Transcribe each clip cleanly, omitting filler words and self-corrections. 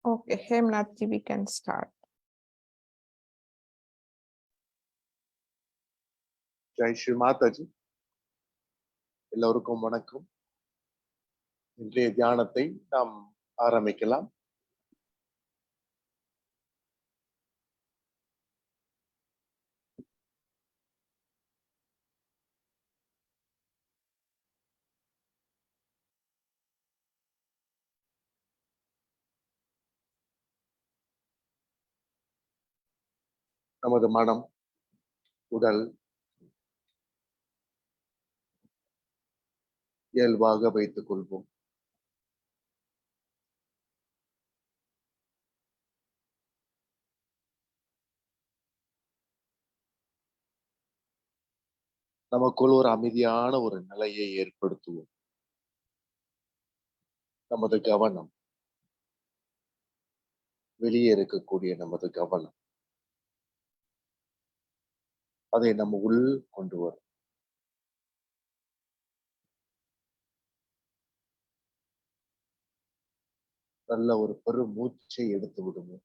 Okay, Hemnathji, we can start. Jai Sri Mataji. எல்லோருக்கும் வணக்கம். இன்றைய தியானத்தை நாம் ஆரம்பிக்கலாம். நமது மனம், உடல் இயல்பாக வைத்துக் கொள்வோம். நமக்குள் ஒரு அமைதியான ஒரு நிலையை ஏற்படுத்துவோம். நமது கவனம், வெளியே இருக்கக்கூடிய நமது கவனம், அதை நம்ம உள் கொண்டு வரும். நல்ல ஒரு பெரும் மூச்சை எடுத்து விடுவோம்.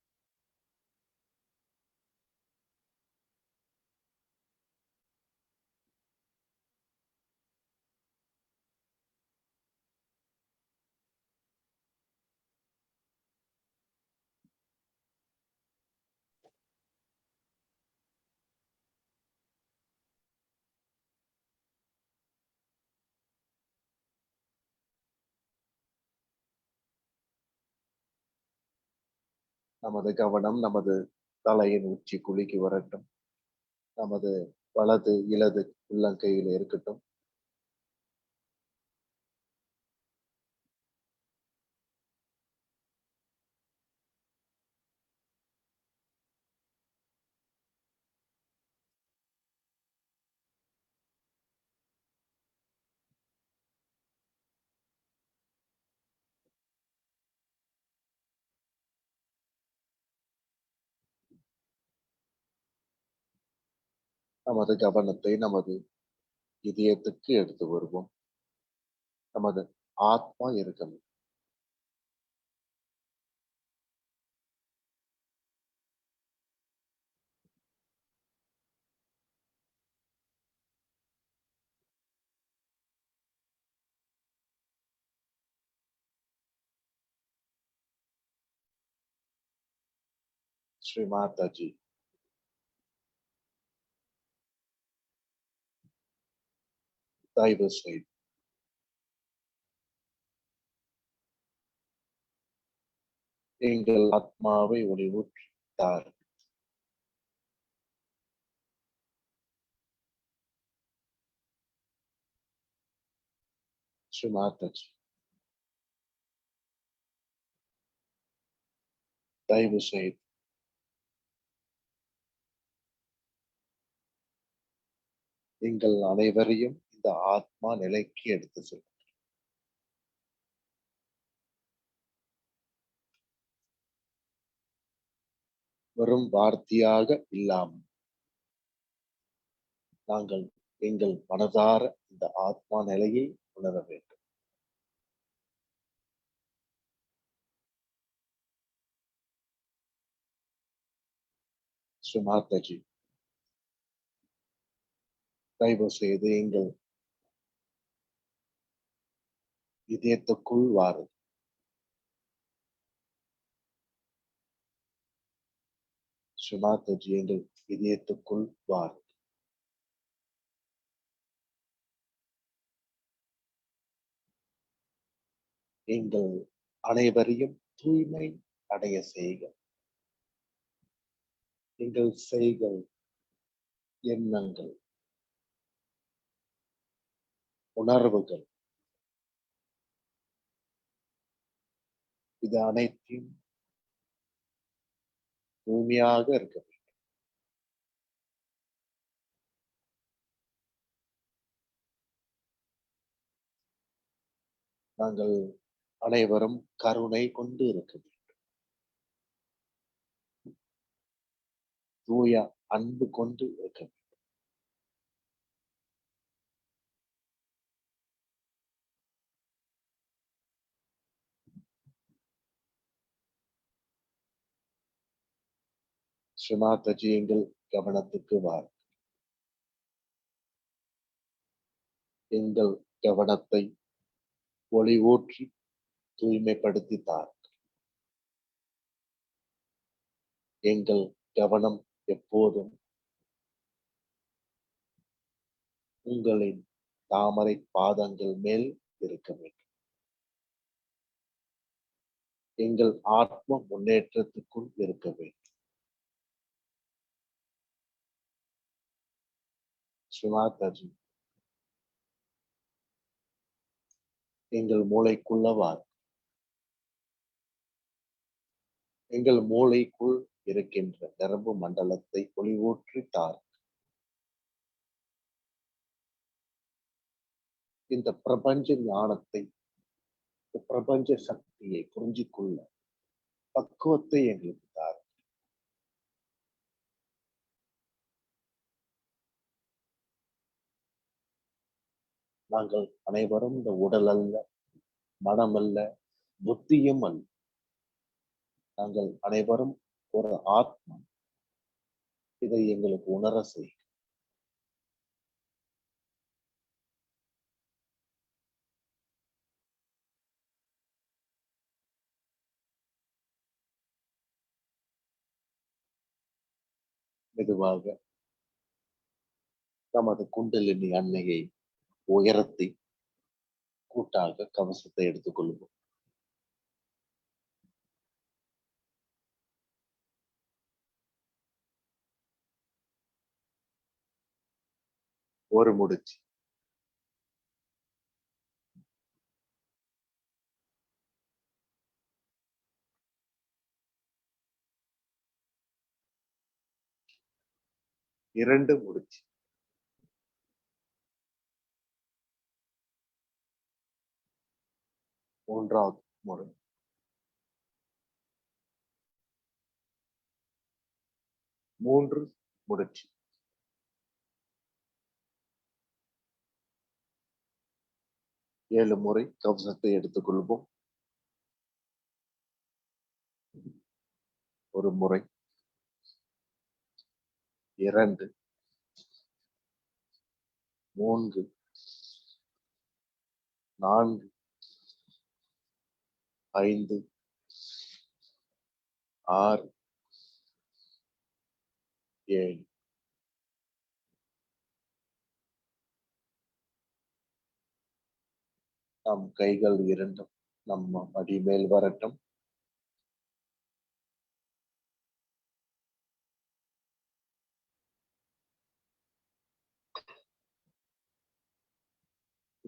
நமது கவனம் நமது தலையின் உச்சி குலுக்கி வரட்டும். நமது வலது இலது உள்ளங்கையில் இருக்கட்டும். நமது கவனத்தை நமது இதயத்துக்கு எடுத்து வருவோம். நமது ஆத்மா இருக்கணும். ஸ்ரீ மாதாஜி. தயவு செய்து எங்கள் ஆத்மாவை ஒளிவூட்டார். ஸ்ரீ மாதாஜி, தயவு செய்து எங்கள் அனைவரையும் இந்த ஆத்மா நிலைக்கு எடுத்து செல்லும். வெறும் வார்த்தையாக இல்லாமல் நாங்கள் எங்கள் மனதார இந்த ஆத்மா நிலையை உணர வேண்டும். ஸ்ரீ மாதாஜி, தயவு செய்து எங்கள் இதயத்துக்குள் வாருங்கள். ஸ்ரீ மாதாஜி, எங்கள் இதயத்துக்குள் வாருங்கள். எங்கள் அனைவரையும் தூய்மை அடைய செய்க. எங்கள் செய்கள், எண்ணங்கள், உணர்வுகள், இது அனைத்தையும் தூய்மையாக இருக்க வேண்டும். நாங்கள் அனைவரும் கருணை கொண்டு இருக்க வேண்டும். தூய அன்பு கொண்டு இருக்க வேண்டும். ஸ்ரீமாதாஜி எங்கள் கவனத்துக்கு வார். எங்கள் கவனத்தை ஒளி ஊற்றி தூய்மைப்படுத்தி தார். எங்கள் கவனம் எப்போதும் உங்களின் தாமரை பாதங்கள் மேல் இருக்க வேண்டும். எங்கள் ஆத்ம முன்னேற்றத்துக்குள் இருக்க வேண்டும். ஸ்ரீமாதாஜி எங்கள் மூளைக்குள்ளவார். எங்கள் மூளைக்குள் இருக்கின்ற நரம்பு மண்டலத்தை ஒளிவூற்றி தார். இந்த பிரபஞ்ச ஞானத்தை, இந்த பிரபஞ்ச சக்தியை புரிஞ்சிக்கொள்ள பக்குவத்தை எங்களுக்கு தார். நாங்கள் அனைவரும் இந்த உடல் அல்ல, மனம் அல்ல, புத்தியும் அல்ல. நாங்கள் அனைவரும் ஒரு ஆத்மா. இதை எங்களுக்கு உணர செய். மெதுவாக நமது குண்டலினி அன்னையை உயரத்தை கூட்டாக கவசத்தை எடுத்துக்கொள்வோம். ஒரு முடிச்சு, இரண்டு முடிச்சு, மூன்றாவது முறை, மூன்று முடிச்சு, ஏழு முறை கவசத்தை எடுத்துக்கொள்வோம். ஒரு முறை, இரண்டு, மூன்று, நான்கு, ஐந்து, ஆறு, ஏழு. நம் கைகள் இரண்டும் நம்ம அடி மேல் வரட்டும்.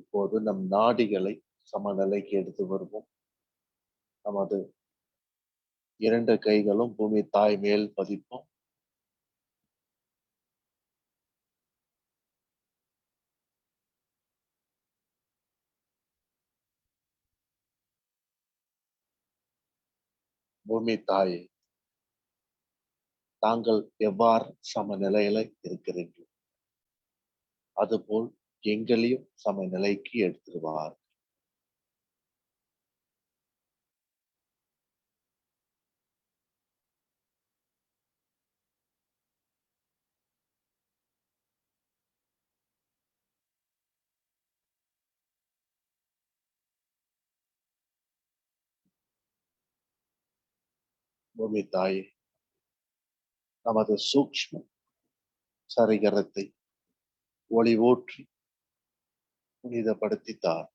இப்போது நம் நாடிகளை சமநிலைக்கு எடுத்து வருவோம். நமது இரண்டு கைகளும் பூமி தாய் மேல் பதிப்போம். பூமி தாயை, தாங்கள் எவ்வாறு சமநிலையில இருக்கிறீர்கள் அதுபோல் எங்களையும் சமநிலைக்கு எடுத்துருவார். பூமி தாயே, நமது சூக்ஷ்ம சரிகரத்தை ஒளி ஊற்றி புனிதப்படுத்தித்தார்.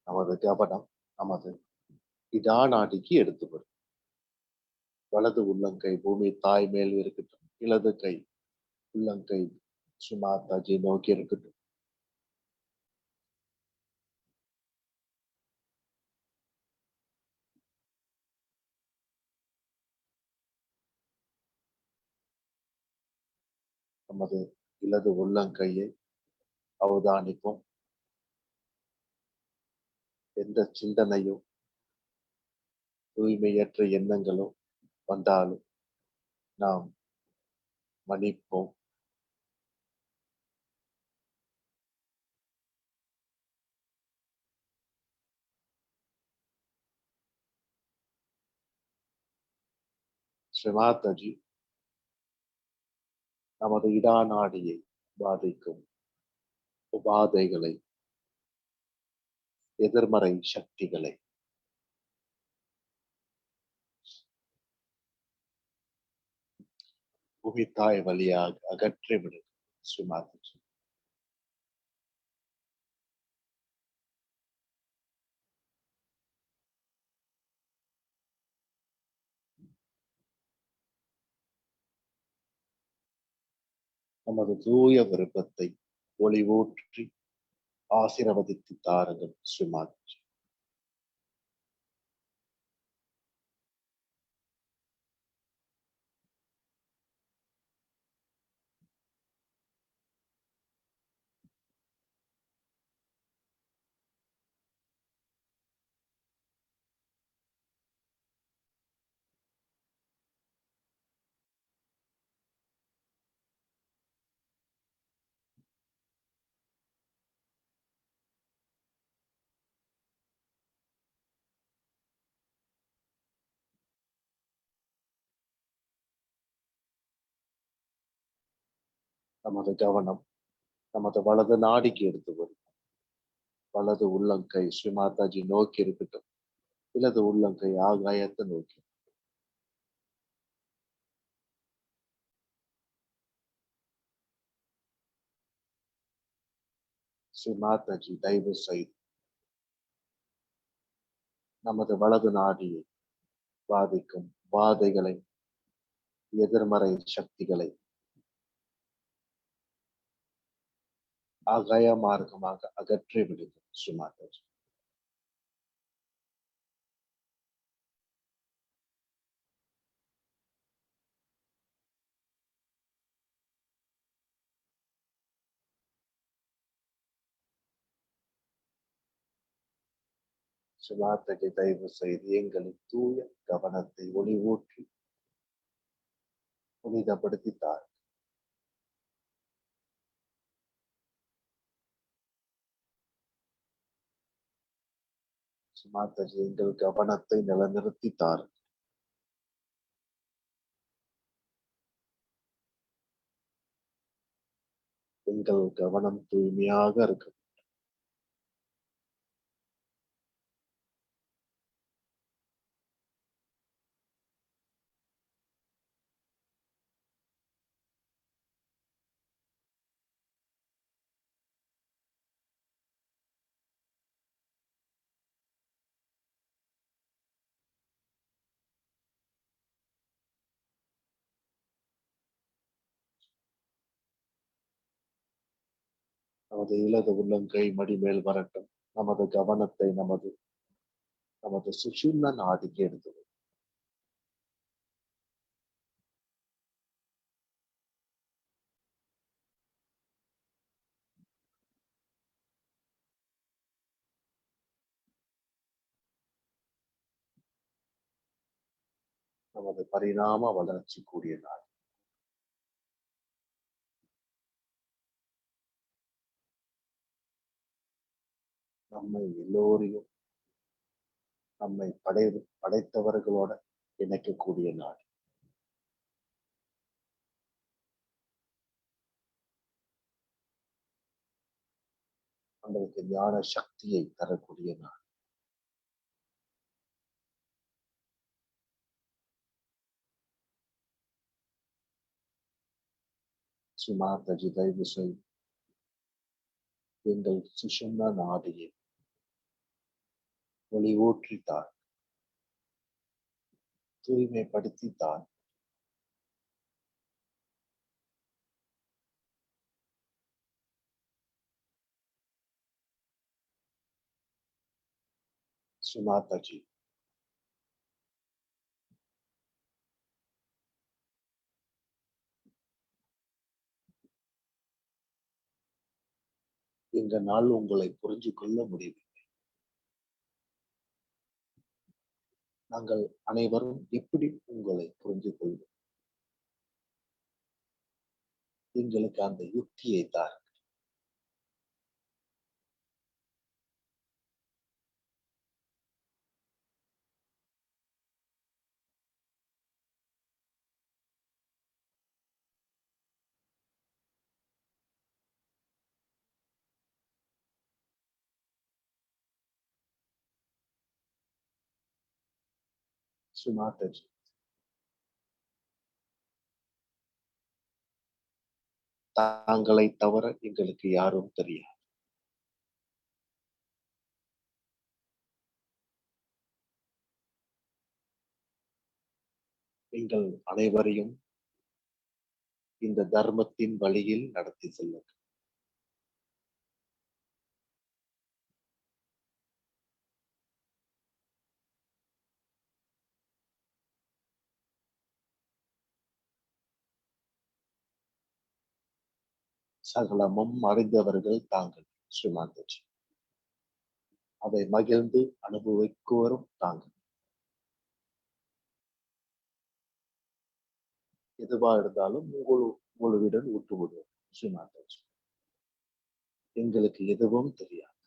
நமது கவனம் நமது இடா நாடிக்கு எடுத்து வரும். வலது உள்ளங்கை பூமி தாய் மேல் இருக்கட்டும். இடது கை உள்ளங்கை ஸ்ரீமாதாஜி நோக்கி இருக்கட்டும். நமது இடது உள்ளங்கையை அவதானிப்போம். எந்த சிந்தனையும் தூய்மையற்ற எண்ணங்களும் வந்தாலும் நாம் மன்னிப்போம். ஸ்ரீமாதாஜி, நமது இடாநாடியை பாதிக்கும் உபாதைகளை, எதிர்மறை சக்திகளை பூமி தாய் வழியாக அகற்றிவிடும். ஸ்ரீமாதாஜி, நமது தூய விருப்பத்தை ஒளிவூற்றி ஆசீர்வதித்து தாருங்கள். ஸ்ரீமாதாஜி, நமது கவனம் நமது வலது நாடிக்கு எடுத்து வரும். வலது உள்ளங்கை ஸ்ரீமாதாஜி நோக்கி இருக்கட்டும். இடது உள்ளங்கை ஆகாயத்தை நோக்கி. ஸ்ரீமாதாஜி, தயவு செய்து நமது வலது நாடியை பாதிக்கும் வாதைகளை, எதிர்மறை சக்திகளை ஆகாய மார்க்கமாக அகற்றி விடுங்கள். ஸ்ரீமாதாஜி, ஸ்ரீமாதாஜி, தயவு செய்து எங்களின் தூய கவனத்தை ஒளிவூற்றி புனிதப்படுத்தித்தார். ஸ்ரீமாதாஜி, எங்கள் கவனத்தை நிலைநிறுத்தித்தார். எங்கள் கவனம் தூய்மையாக இருக்கும். நமது இலது உள்ளங்கை மடிமேல் வரட்டும். நமது கவனத்தை நமது நமது சுஷும்ன நாடிக்கு எடுத்து வரும். நமது பரிணாம வளர்ச்சி கூடிய நாள். நம்மை எல்லோரையும் நம்மை படைத்தவர்களோட இணைக்கக்கூடிய நாள். நம்மளுக்கு ஞான சக்தியை தரக்கூடிய நாள். ஸ்ரீமாதாஜி, தயவு செய்து எங்கள் சுஷும்னா நாடியை ஒளிவூற்றித்தார், தூய்மைப்படுத்தித்தார். ஸ்ரீமாதாஜி, எங்களால் உங்களை புரிஞ்சு கொள்ள முடியவில்லை. நாங்கள் அனைவரும் எப்படி உங்களை புரிந்து கொள்வோம்? எங்களுக்கு அந்த யுக்தியை தான். சுமாதாஜி, தாங்களை தவிர எங்களுக்கு யாரும் தெரியாது. எங்கள் அனைவரையும் இந்த தர்மத்தின் வழியில் நடத்தி செல்லுங்கள். சகலமும் அறிந்தவர்கள் தாங்கள் ஸ்ரீமாதாஜி. அதை மகிழ்ந்து அனுபவிக்குவரும் தாங்கள். எதுவா இருந்தாலும் உங்களுடன் விட்டு விடுவோம் ஸ்ரீமாதாஜி. எங்களுக்கு எதுவும் தெரியாது.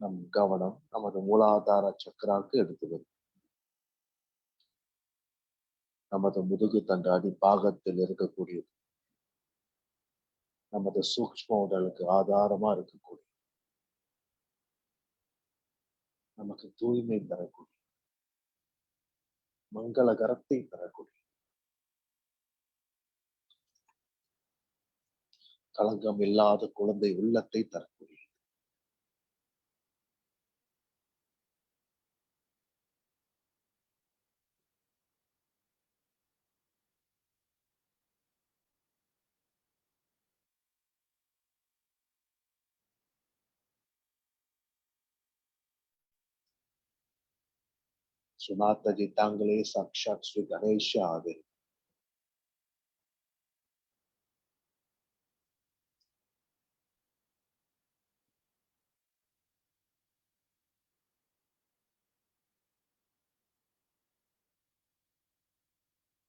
நம் கவனம் நமது மூலாதார சக்கராக்கு எடுத்து வரும். நமது முதுகு தண்டு அடிப்பாகத்தில் இருக்கக்கூடியது. நமது சூக்ஷ்ம உடலுக்கு ஆதாரமா இருக்கக்கூடிய, நமக்கு தூய்மை தரக்கூடிய, மங்களகரத்தை தரக்கூடிய, களங்கம் இல்லாத குழந்தை உள்ளத்தை தரக்கூடிய, சுனாத்தஜி தாங்களே சாக்ஷாத் ஸ்ரீ கணேஷ ஆவே.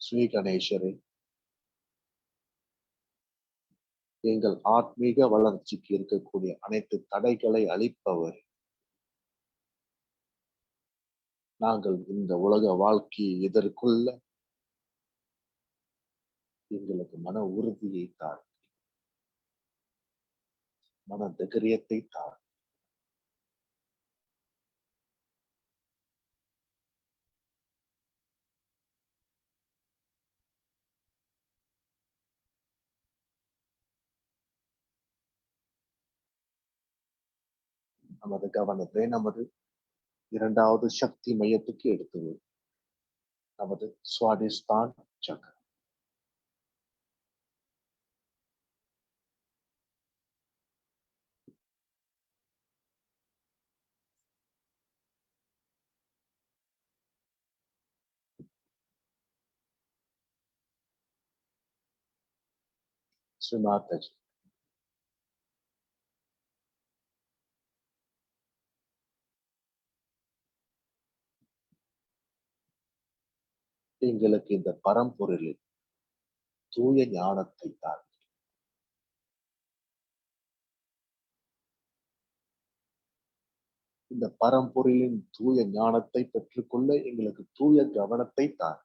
ஸ்ரீ கணேசரே, எங்கள் ஆத்மீக வளர்ச்சிக்கு இருக்கக்கூடிய அனைத்து தடைகளை அழிப்பவர். நாங்கள் இந்த உலக வாழ்க்கையை எதிர்கொள்ள எங்களுக்கு மன உறுதியை தார், மன தைரியத்தை தார். நமது கவனத்தை நமது இரண்டாவது சக்தி மையத்துக்கு எடுத்து நமது சுவாதிஷ்டான் சக்கரம். ஸ்ரீமாதாஜி, எங்களுக்கு இந்த பரம்பொருளில் தூய ஞானத்தை தார். இந்த பரம்பொருளின் தூய ஞானத்தை பெற்றுக்கொள்ள எங்களுக்கு தூய கவனத்தை தார்.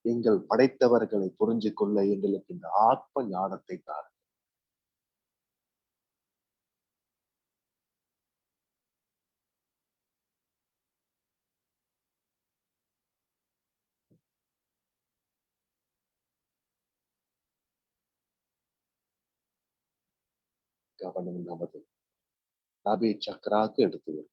எங்கள் படைத்தவர்களை புரிஞ்சு கொள்ள எங்களுக்கு இந்த ஆத்ம ஞானத்தை தார். கவனம் நமது நாபி சக்கராக்கு எடுத்து வரும்.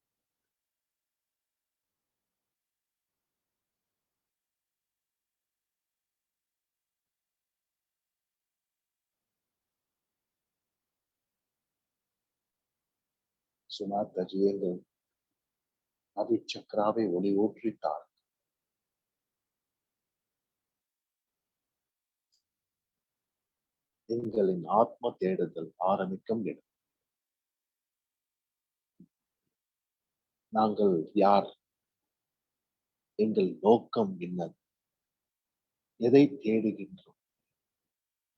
சுமாத்தாஜி எங்கள் அதி சக்கராவை ஒளி ஊற்றித்தார். எங்களின் ஆத்ம தேடுதல் ஆரம்பிக்கும் இடம். நாங்கள் யார்? எங்கள் நோக்கம் என்ன? எதை தேடுகின்றோம்?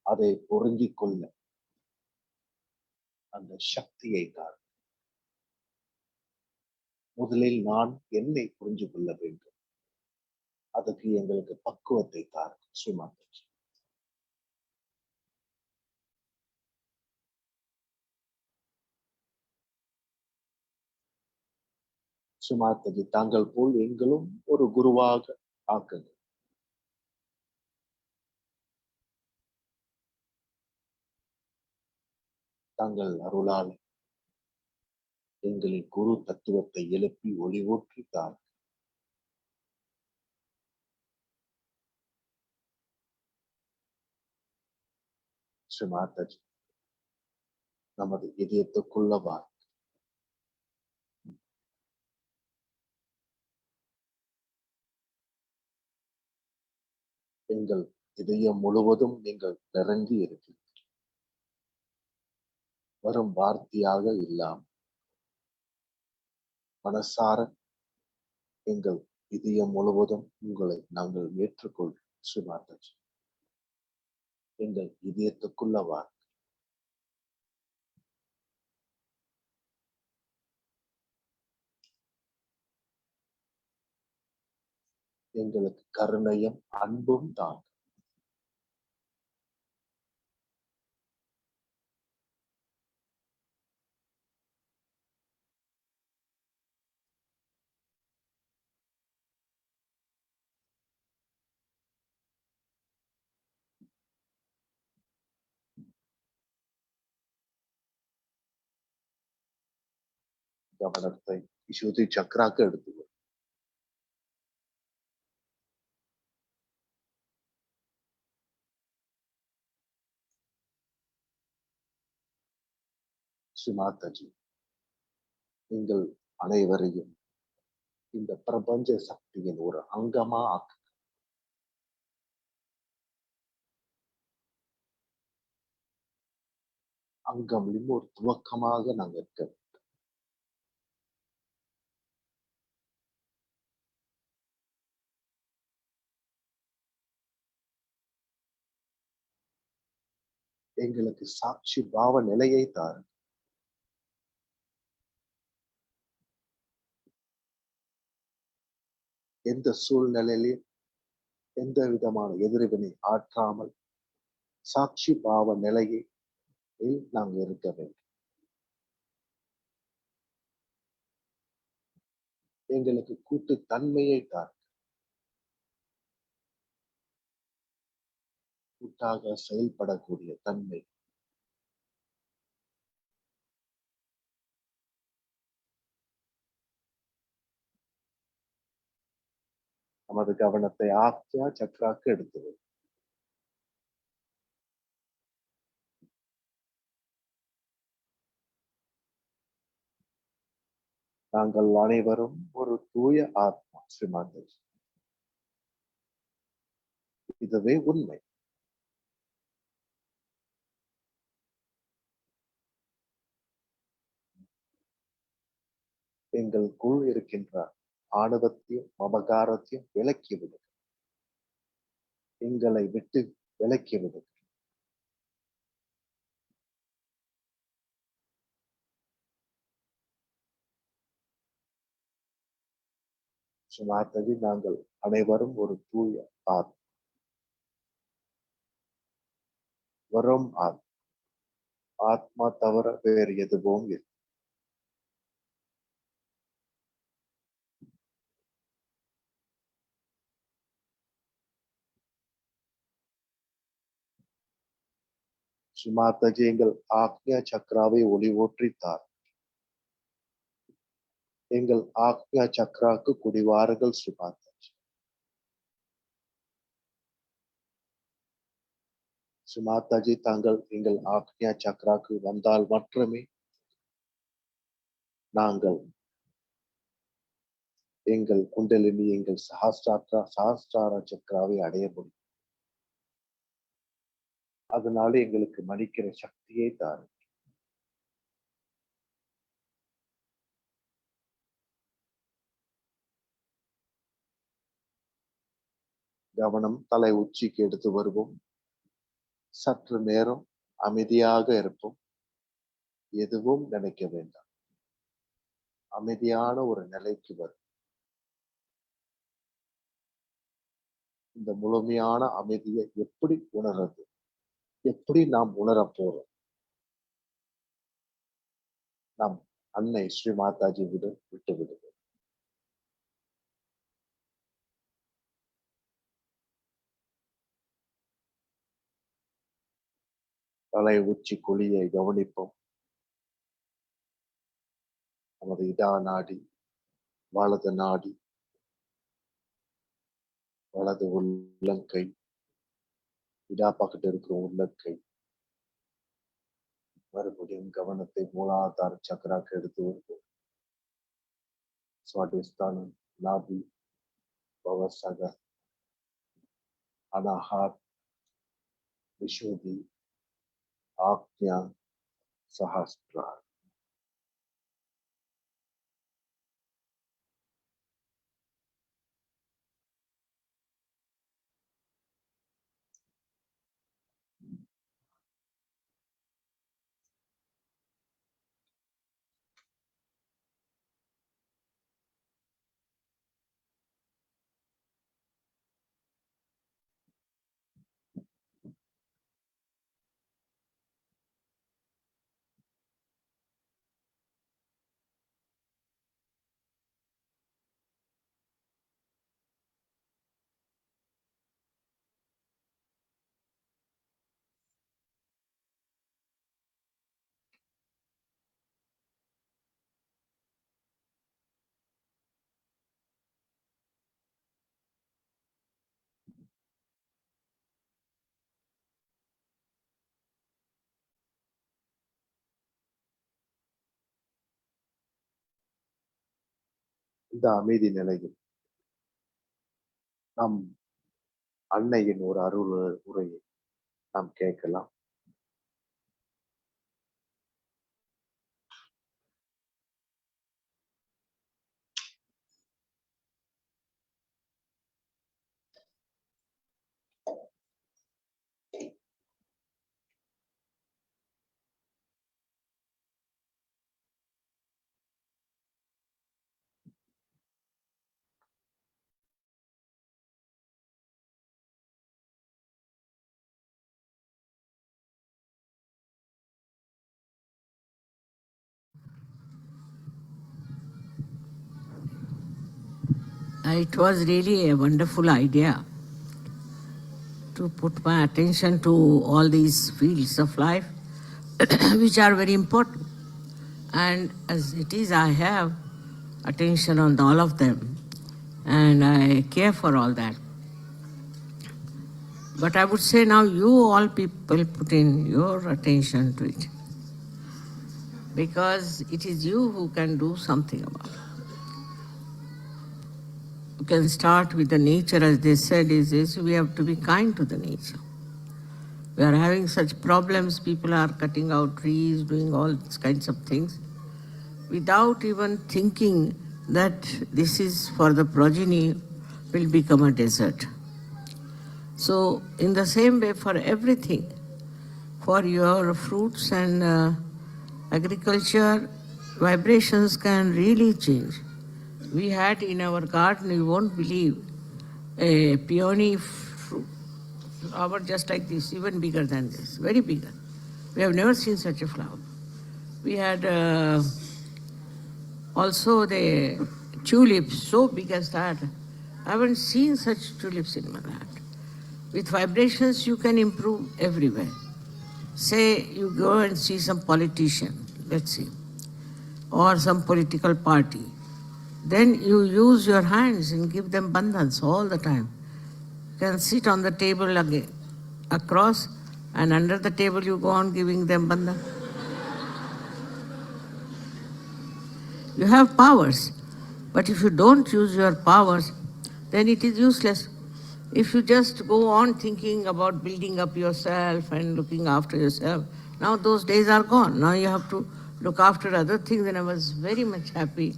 அதை பொருந்திக் கொள்ள அந்த சக்தியை தார். முதலில் நான் என்னை புரிஞ்சு கொள்ள வேண்டும். அதுக்கு எங்களுக்கு பக்குவத்தை தார் ஸ்ரீமாதாஜி. ஸ்ரீமாதாஜி தாங்கள் போல் எங்களும் ஒரு குருவாக ஆக்குங்க. தாங்கள் அருளால் எங்களின் குரு தத்துவத்தை எழுப்பி ஒளி ஊற்றி தார். ஸ்ரீமாதாஜி நமது இதயத்துக்குள்ளவா எங்கள் இதயம் முழுவதும் நீங்கள் நிறைஞ்சி இருக்கிறீர்கள். வரும் வார்த்தையாக இல்லாமல் மனசார எங்கள் இதயம் முழுவதும் உங்களை நாங்கள் ஏற்றுக்கொள்கிறோம் ஸ்ரீமாதாஜி. எங்கள் இதயத்துக்குள்ளவா எங்களுக்கு கருணையும் அன்பும் தான். கவனத்தை விசுத்தி சக்கராக்கு எடுத்து ஸ்ரீமாதாஜி எங்கள் அனைவரையும் இந்த பிரபஞ்ச சக்தியின் ஒரு அங்கமா ஆக்கு. அங்கம்லையும் ஒரு துவக்கமாக நாங்கள் இருக்க. எங்களுக்கு சாட்சி பாவ நிலையை தாரு. எந்த சூழ்நிலையிலும் எந்த விதமான எதிர்வினை ஆற்றாமல் சாட்சி பாவ நிலையை நாங்கள் இருக்க வேண்டும். எங்களுக்கு கூட்டு தன்மையை தார். கூட்டாக செயல்படக்கூடிய தன்மை. நமது கவனத்தை ஆக்ஞா சக்கராக்கு எடுத்தது. நாங்கள் அனைவரும் ஒரு தூய ஆத்மா ஸ்ரீமாதாஜி. இதுவே உண்மை. எங்களுக்குள் இருக்கின்ற ஆணவத்தையும் மமகாரத்தையும் விலக்கிவிடு. எங்களை விட்டு விலக்கிவிடு. ஸ்ரீமாதாஜி நாங்கள் அனைவரும் ஒரு தூய ஆத்மா. வரும் ஆத்மா தவிர வேறு எதுவும் இல்லை. ஸ்ரீமாதாஜி எங்கள் ஆக்ஞா சக்கராவை ஒளி ஊற்றித்தார். எங்கள் ஆக்ஞா சக்கராக்கு குடிவார்கள் ஸ்ரீமாதாஜி. ஸ்ரீமாதாஜி தாங்கள் எங்கள் ஆக்ஞா சக்கராக்கு வந்தால் மட்டுமே நாங்கள் எங்கள் குண்டலினி, எங்கள் சஹஸ்ரார சக்கராவை அடைய முடியும். அதனால எங்களுக்கு மன்னிக்கிற சக்தியை தாரு. கவனம் தலை உச்சிக்கு எடுத்து வருவோம். சற்று நேரம் அமைதியாக இருப்போம். எதுவும் நினைக்க வேண்டாம். அமைதியான ஒரு நிலைக்கு வரும். இந்த முழுமையான அமைதியை எப்படி உணர்றது? எப்படி நாம் உணரப் போறோம்? நாம் அன்னை ஸ்ரீ மாதாஜி விட்டு விடுவோம். தலை உச்சி குழியை கவனிப்போம். நமது இடா நாடி, வலது நாடி, வலது உள்ளங்கை, இடா பக்கத்து இருக்கிற உள்ளங்கை. மறுபடியும் கவனத்தை மூலாதார சக்கராக்கு எடுத்து வருவோம். சுவாதிஷ்டானம், நாபி, பவசகர், அனாஹாத், விஷுதி, ஆக்ஞா, சஹஸ்ரா. இந்த அமைதி நிலையில் நம் அன்னையின் ஒரு அருள் உரையை நாம் கேட்கலாம். It was really a wonderful idea to put my attention to all these fields of life, which are very important. And as it is, I have attention on all of them, and I care for all that. But I would say now you all people put in your attention to it, because it is you who can do something about it. You can start with the nature, as they said, is we have to be kind to the nature. We are having such problems, people are cutting out trees, doing all kinds of things, without even thinking that this is for the progeny will become a desert. So in the same way, for everything, for your fruits and agriculture, vibrations can really change. We had in our garden, you won't believe, a peony flower just like this, even bigger than this, very bigger. We have never seen such a flower. We had also the tulips, so big as that. I haven't seen such tulips in my land. With vibrations, you can improve everywhere. Say you go and see some politician, let's see, or some political party. Then you use your hands and give them bandhans all the time. You can sit on the table again, across, and under the table you go on giving them bandhan. You have powers, but if you don't use your powers, then it is useless. If you just go on thinking about building up yourself and looking after yourself, now those days are gone. Now you have to look after other things, and I was very much happy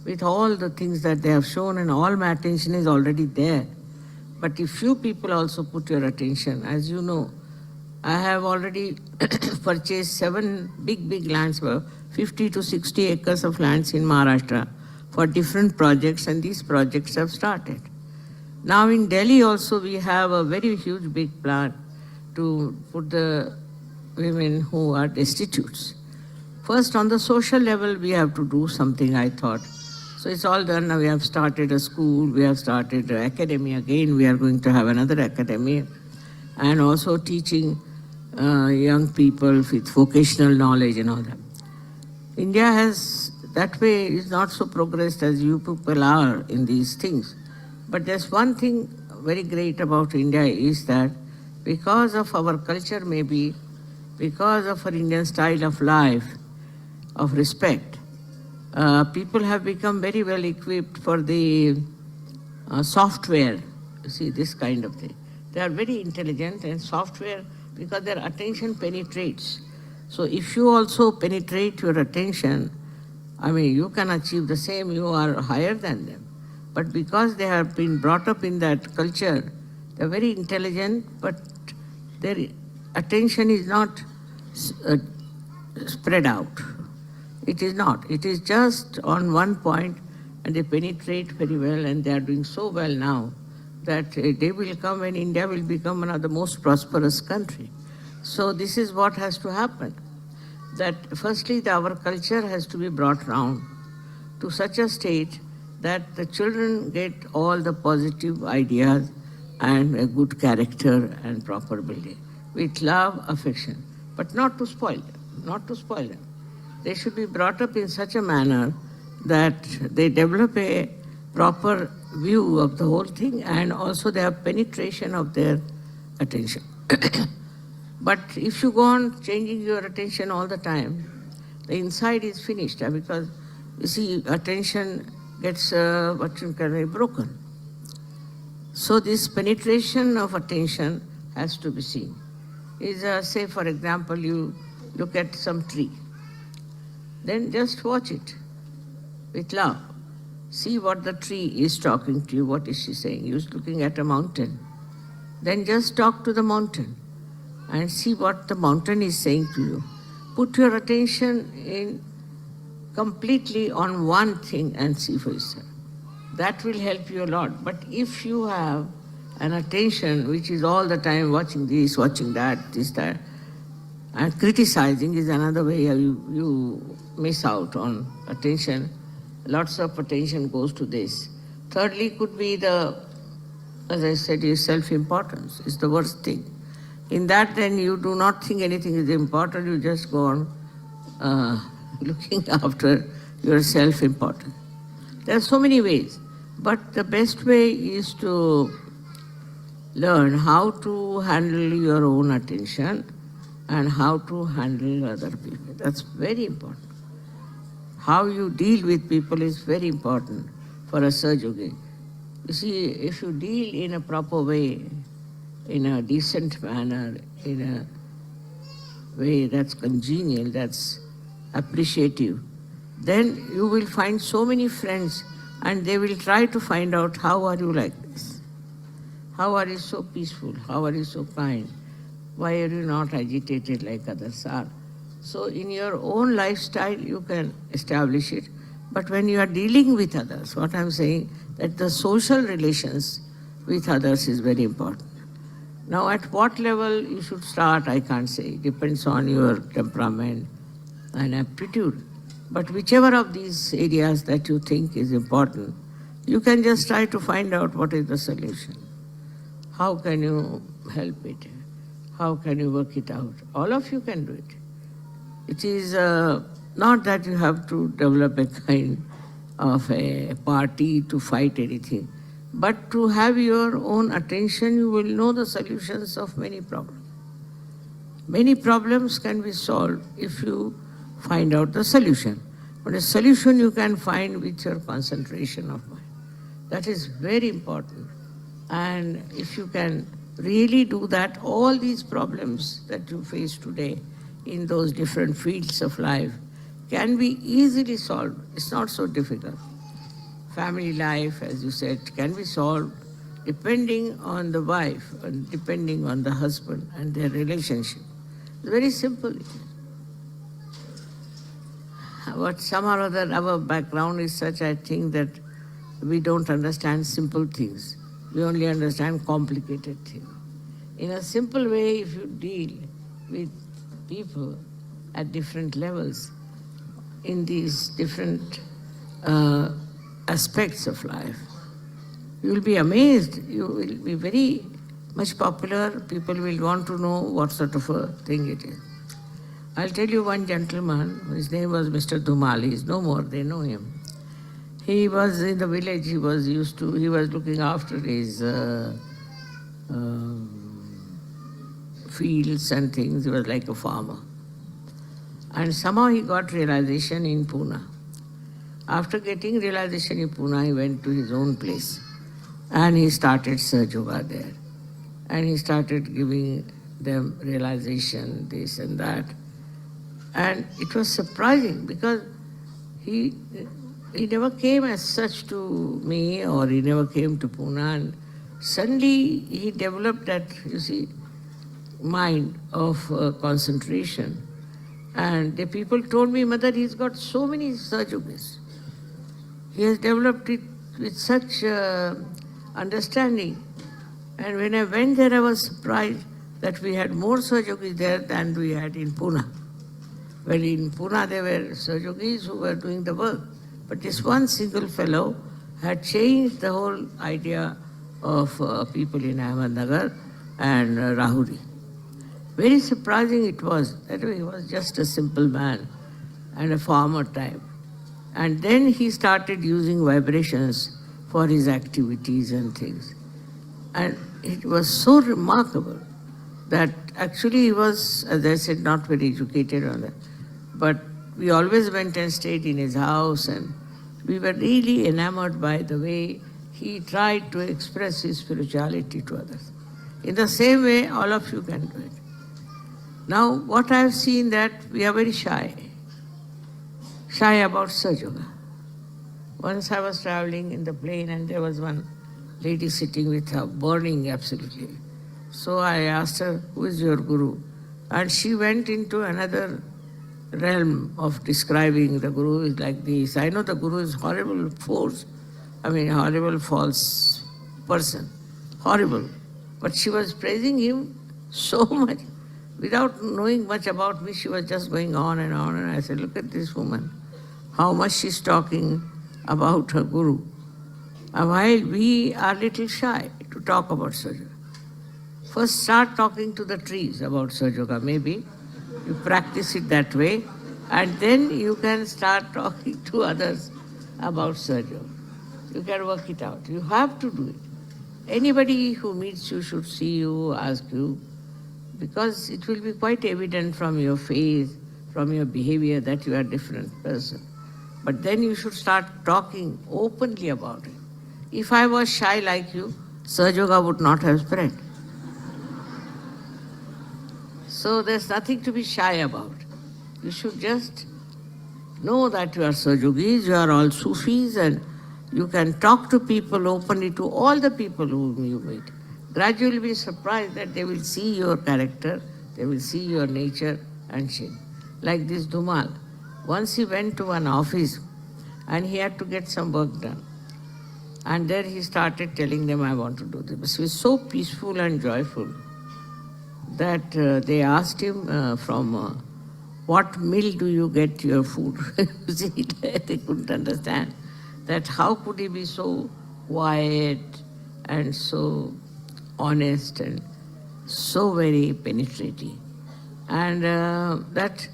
with all the things that they have shown, and all my attention is already there. But if you people also put your attention, as you know, I have already purchased 7 big lands, 50 to 60 acres of lands in Maharashtra for different projects, and these projects have started. Now in Delhi also we have a very huge big plan to put the women who are destitutes. First on the social level we have to do something, I thought. So it's all done now. We have started a school, we have started an academy again, we are going to have another academy, and also teaching young people with vocational knowledge and all that. India has, that way is not so progressed as you people are in these things. But there's one thing very great about India is that because of our culture maybe, because of our Indian style of life, of respect, people have become very well equipped for the software, you see, this kind of thing. They are very intelligent, and software, because their attention penetrates. So if you also penetrate your attention, I mean, you can achieve the same, you are higher than them. But because they have been brought up in that culture, they are very intelligent, but their attention is not spread out. It is not. It is just on one point, and they penetrate very well, and they are doing so well now that a day will come when India will become one of the most prosperous country. So this is what has to happen, that firstly our culture has to be brought round to such a state that the children get all the positive ideas and a good character and proper building, with love, affection, but not to spoil them, not to spoil them. They should be brought up in such a manner that they develop a proper view of the whole thing, and also they have penetration of their attention. But if you go on changing your attention all the time, the inside is finished, because you see, attention gets broken. So this penetration of attention has to be seen. Say for example, you look at some tree, then just watch it with love. See what the tree is talking to you, what is she saying? You're looking at a mountain. Then just talk to the mountain and see what the mountain is saying to you. Put your attention in completely on one thing and see for yourself. That will help you a lot. But if you have an attention which is all the time watching this, watching that, this, that, and criticizing is another way you miss out on attention. Lots of attention goes to this. Thirdly could be the, as I said, is self-importance. It's the worst thing. In that then you do not think anything is important, you just go on looking after your self-importance. There are so many ways, but the best way is to learn how to handle your own attention and how to handle other people. That's very important. How you deal with people is very important for a Sahaja Yogi. You see, if you deal in a proper way, in a decent manner, in a way that's congenial, that's appreciative, then you will find so many friends, and they will try to find out how are you like this? How are you so peaceful? How are you so kind? Why are you not agitated like others are? So in your own lifestyle you can establish it, but when you are dealing with others, what I'm saying, that the social relations with others is very important. Now at what level you should start, I can't say. It depends on your temperament and aptitude. But whichever of these areas that you think is important, you can just try to find out what is the solution. How can you help it? How can you work it out? All of you can do it. It is not that you have to develop a kind of a party to fight anything, but to have your own attention, you will know the solutions of many problems. Many problems can be solved if you find out the solution. But a solution you can find with your concentration of mind. That is very important. And if you can really do that, all these problems that you face today in those different fields of life can be easily solved. It's not so difficult. Family life, as you said, can be solved depending on the wife and depending on the husband and their relationship. It's very simple. But somehow or other, our background is such, I think, that we don't understand simple things. We only understand complicated things. In a simple way, if you deal with people at different levels, in these different aspects of life, you will be amazed. You will be very much popular. People will want to know what sort of a thing it is. I'll tell you one gentleman, his name was Mr. Dhumal. He's no more, they know him. He was in the village, he was looking after his fields and things. He was like a farmer. And somehow he got realization in Pune. After getting realization in Pune, he went to his own place and he started Sahaja Yoga there. And he started giving them realization, this and that. And it was surprising because he never came as such to me, or he never came to Pune. And suddenly he developed that, you see, mind of concentration. And the people told me, Mother, he's got so many Sahaja Yogas. He has developed it with such understanding. And when I went there, I was surprised that we had more Sahaja Yogis there than we had in Pune. Well, in Pune, there were Sahaja Yogis who were doing the work. But this one single fellow had changed the whole idea of people in Ahmednagar and Rahuri. Very surprising it was. That he was just a simple man and a farmer type. And then he started using vibrations for his activities and things. And it was so remarkable that actually he was, as I said, not very educated on that. But we always went and stayed in his house, and we were really enamored by the way he tried to express his spirituality to others. In the same way, all of you can do it. Now, what I have seen that we are very shy about Sahaja Yoga. Once I was traveling in the plane and there was one lady sitting with her, burning absolutely. So I asked her, who is your guru? And she went into another realm of describing the guru is like this. I know the guru is horrible force, horrible false person, horrible. But she was praising him so much. Without knowing much about me, she was just going on. And I said, look at this woman, how much she's talking about her guru. And while we are little shy to talk about Sahaja Yoga. First start talking to the trees about Sahaja Yoga. Maybe you practice it that way, and then you can start talking to others about Sahaja Yoga. You can work it out. You have to do it. Anybody who meets you should see you, ask you, because it will be quite evident from your face, from your behavior that you are a different person. But then you should start talking openly about it. If I was shy like you, Sahaja Yoga would not have spread. So there's nothing to be shy about. You should just know that you are Sahaja Yogis, you are all Sufis, and you can talk to people openly, to all the people whom you meet. Gradually be surprised that they will see your character, they will see your nature and change. Like this Dhumal. Once he went to an office and he had to get some work done. And there he started telling them, I want to do this. He was so peaceful and joyful that they asked him from what mill do you get your food? You see, they couldn't understand that how could he be so quiet and so honest and so very penetrating. And that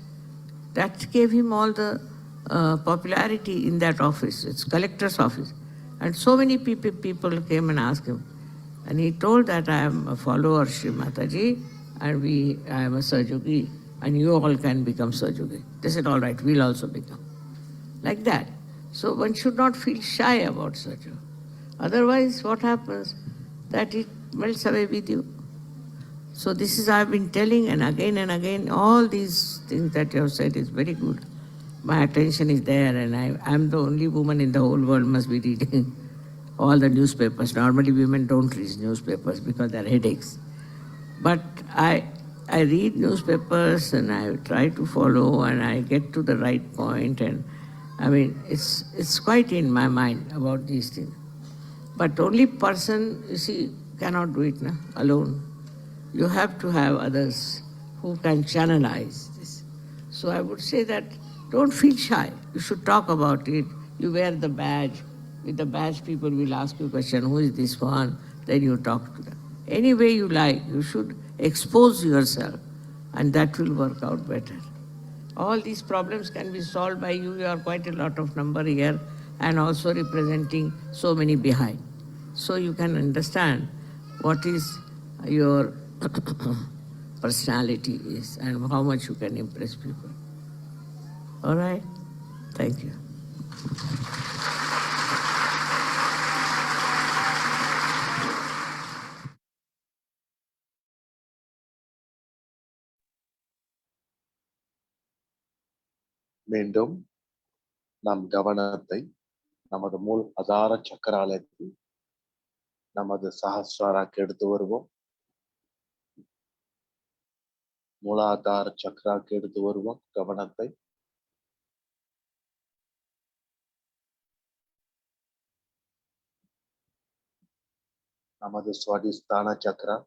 gave him all the popularity in that office. It's collector's office. And so many people came and asked him. And he told that I am a follower of Sri Mataji, and I am a Sahaja Yogi, and you all can become Sahaja Yogi. They said, all right, we'll also become. like that. So one should not feel shy about such a. Otherwise, what happens? That it melts away with you. So this is, I've been telling and again, all these things that you have said is very good. My attention is there and I'm the only woman in the whole world must be reading all the newspapers. Normally women don't read newspapers because they're headaches. But I read newspapers and I try to follow and I get to the right point, and I mean it's quite in my mind about these things. But only person, you see, cannot do it alone. You have to have others who can channelize this. So I would say that don't feel shy. You should talk about it. You wear the badge. With the badge, people will ask you a question, who is this one? Then you talk to them. Any way you like, you should expose yourself, and that will work out better. All these problems can be solved by you. You are quite a lot of number here and also representing so many behind. So you can understand what is your personality is and how much you can impress people. All right? Thank you. மீண்டும் நம் கவனத்தை நமது மூல் ஆதார சக்கராலயத்தில் நமது சஹஸ்ராராக்கு எடுத்து வருவோம். மூலாதார சக்கராக்கு எடுத்து வருவோம் கவனத்தை. நமது ஸ்வாதிஸ்தான சக்கரா,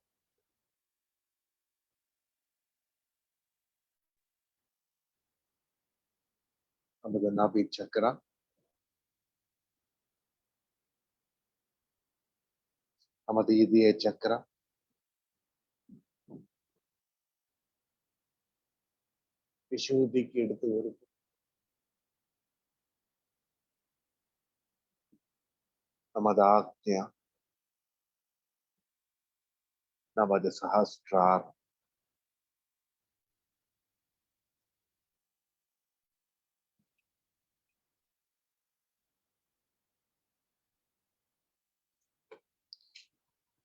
நமது நாபி சக்கரா, நமது இதய சக்கரா, விசுதிக்கு எடுத்து வருவோம். நமது ஆக்ஞா, நமது சஹஸ்ரார்,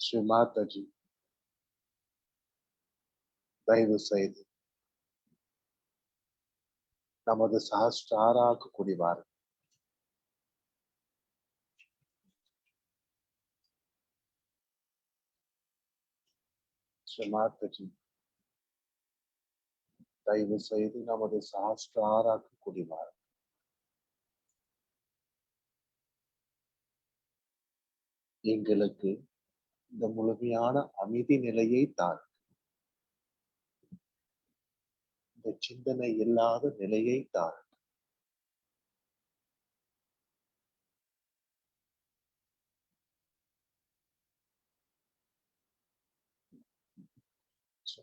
ஸ்ரீ மாதாஜி தயவு செய்து நமது சஹஸ்ராராக்கு குடிவார். ஸ்ரீ மாதாஜி தயவு செய்து நமது சஹஸ்ராராக்கு குடிவார். எங்களுக்கு இந்த முழுமையான அமைதி நிலையை தார். இந்த சிந்தனை இல்லாத நிலையை தார்.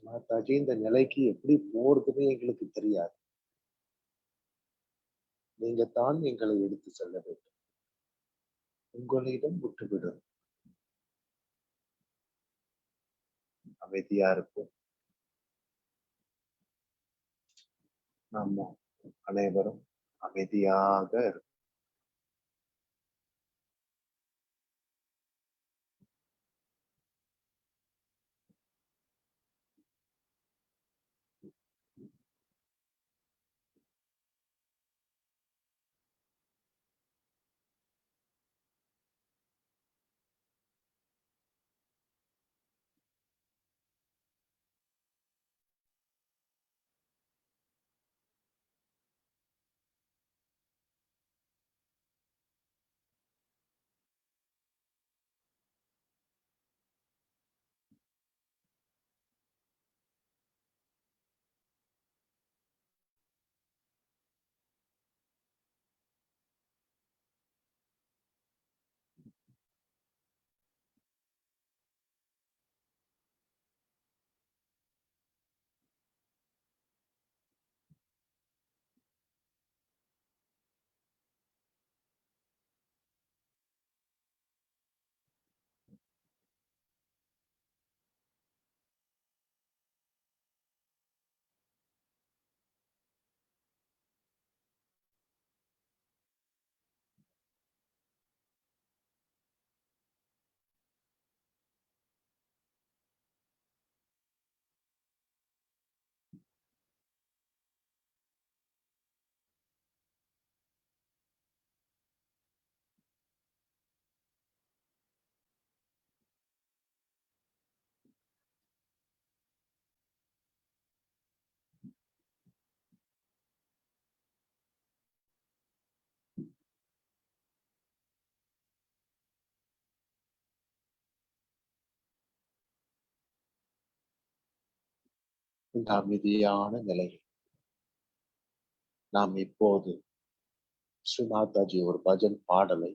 மாதாஜி இந்த நிலைக்கு எப்படி போறதுன்னு எங்களுக்கு தெரியாது. நீங்க தான் எங்களை எடுத்து செல்ல வேண்டும். உங்களிடம் விட்டுவிடும். அமைதியா இருக்கும். நம்ம அனைவரும் அமைதியாக இருக்கும். இந்த அமைதியான நிலையில் நாம் இப்போது ஸ்ரீமாதாஜி ஒரு பஜன் பாடலை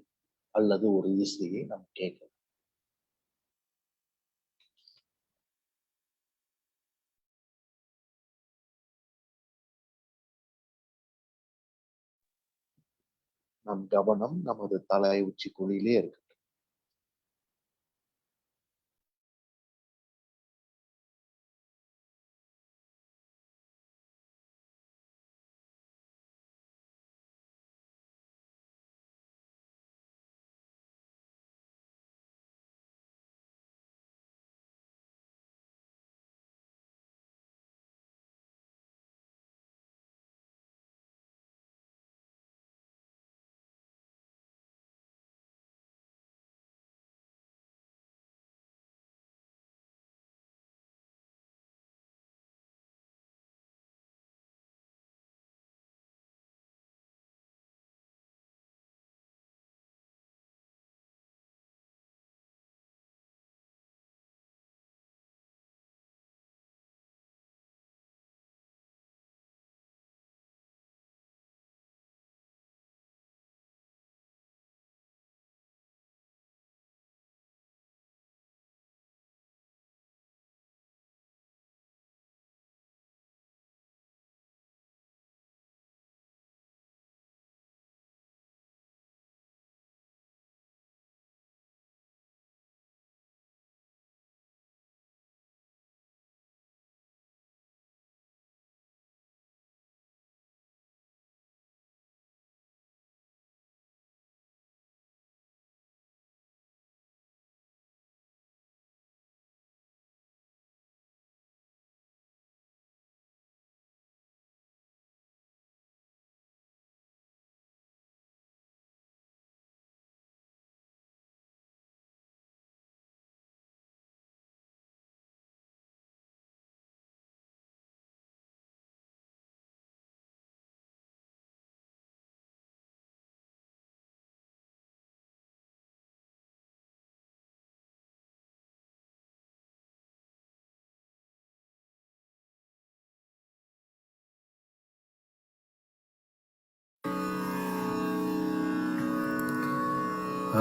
அல்லது ஒரு இசையை நாம் கேட்கலாம். நம் கவனம் நமது தலை உச்சி குழியிலே இருக்கு.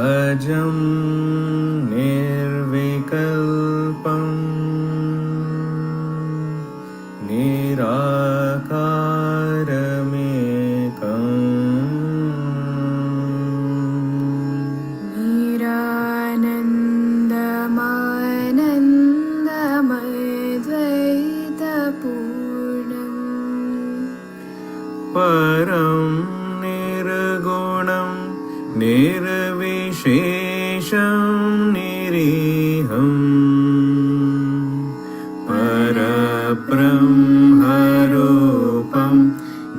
अजं निर्विकल्पं निराकारमेकम् निरानन्दमयद्वैतपूर्णम् परं निर्गुणं निर्विशेषं निरीहम् परब्रह्मरूपं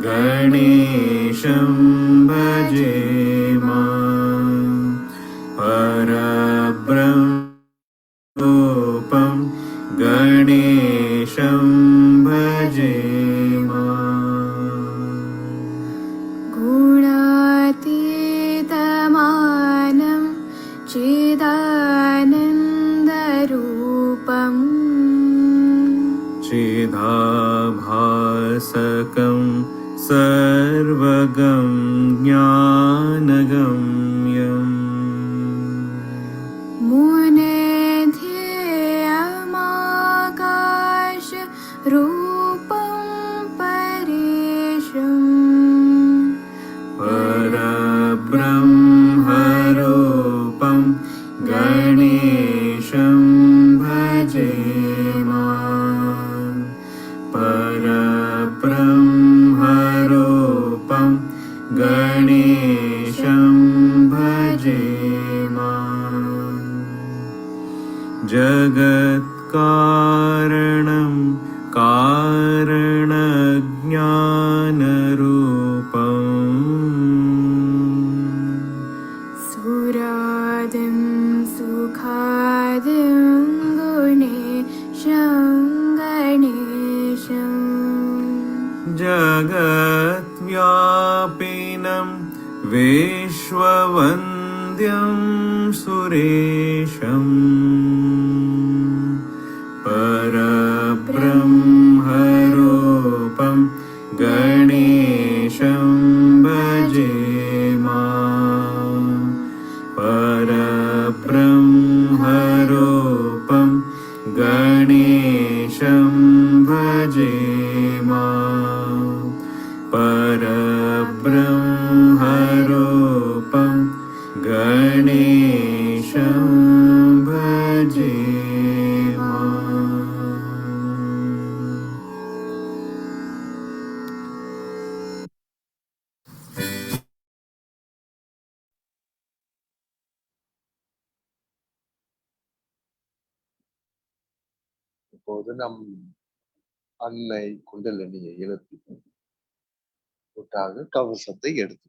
गणेशं भजेम परब्रह्मरूपं गणेशं भजेम गुणातीतमानं चिदानन्दरूपम् चिदाभासकं सर्वगं ज्ञानगम्यम् मुनेध्येयमाकाशरूपं परेशम् परब्रह्मरूपं गणेशं भजेम परब्रह्मरूपं गणेशं भजेम जगत्कारणं कारणज्ञानरूपम् सुरादिं सुखादिं गुणेशं गणेशम् जगद्व्यापिनं विश्ववन्द्यं सुरेशम् परब्रह्म गणेशं भजे मां परब्रह्मरूपं गणेशं भजे मां परब्रह्मरूपं गणेशं भजे माम्. இப்போது நம் அன்னை குண்டலினியை எழுப்பி கூட்டாக கவசத்தை எடுத்து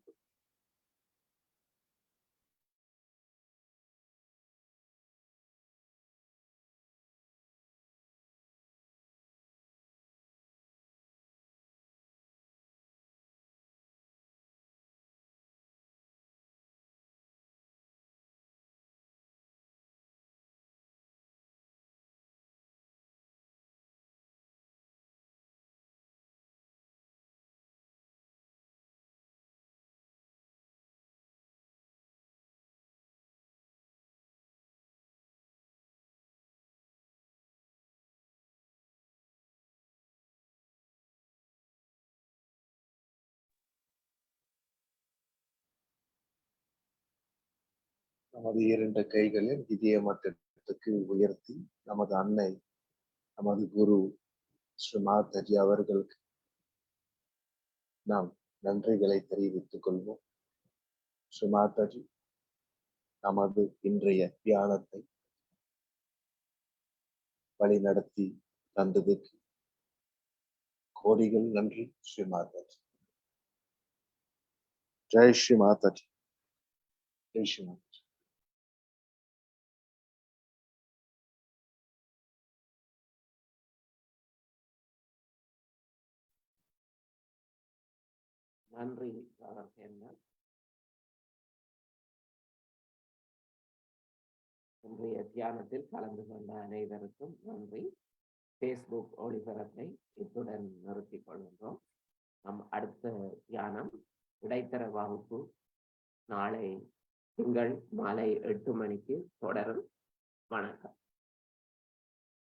நமது 2 கைகளில் இதய மட்டத்துக்கு உயர்த்தி நமது அன்னை, நமது குரு ஸ்ரீ மாதாஜி அவர்களுக்கு நாம் நன்றிகளை தெரிவித்துக் கொள்வோம். ஸ்ரீ மாதாஜி, நமது இன்றைய தியானத்தை வழிநடத்தி தந்ததுக்கு கோடிகள் நன்றி ஸ்ரீ மாதாஜி. ஜெய் ஸ்ரீ மாதாஜி. ஜெய் ஸ்ரீ மாதாஜி. நன்றி என்ன இன்றைய தியானத்தில் கலந்து கொண்ட அனைவருக்கும் நன்றி. ஃபேஸ்புக் ஒளிபரப்பை இத்துடன் நிறுத்திக் கொள்கின்றோம். நம் அடுத்த தியானம் இடைத்தர வகுப்பு நாளை திங்கள் மாலை 8 மணிக்கு தொடரும். வணக்கம்.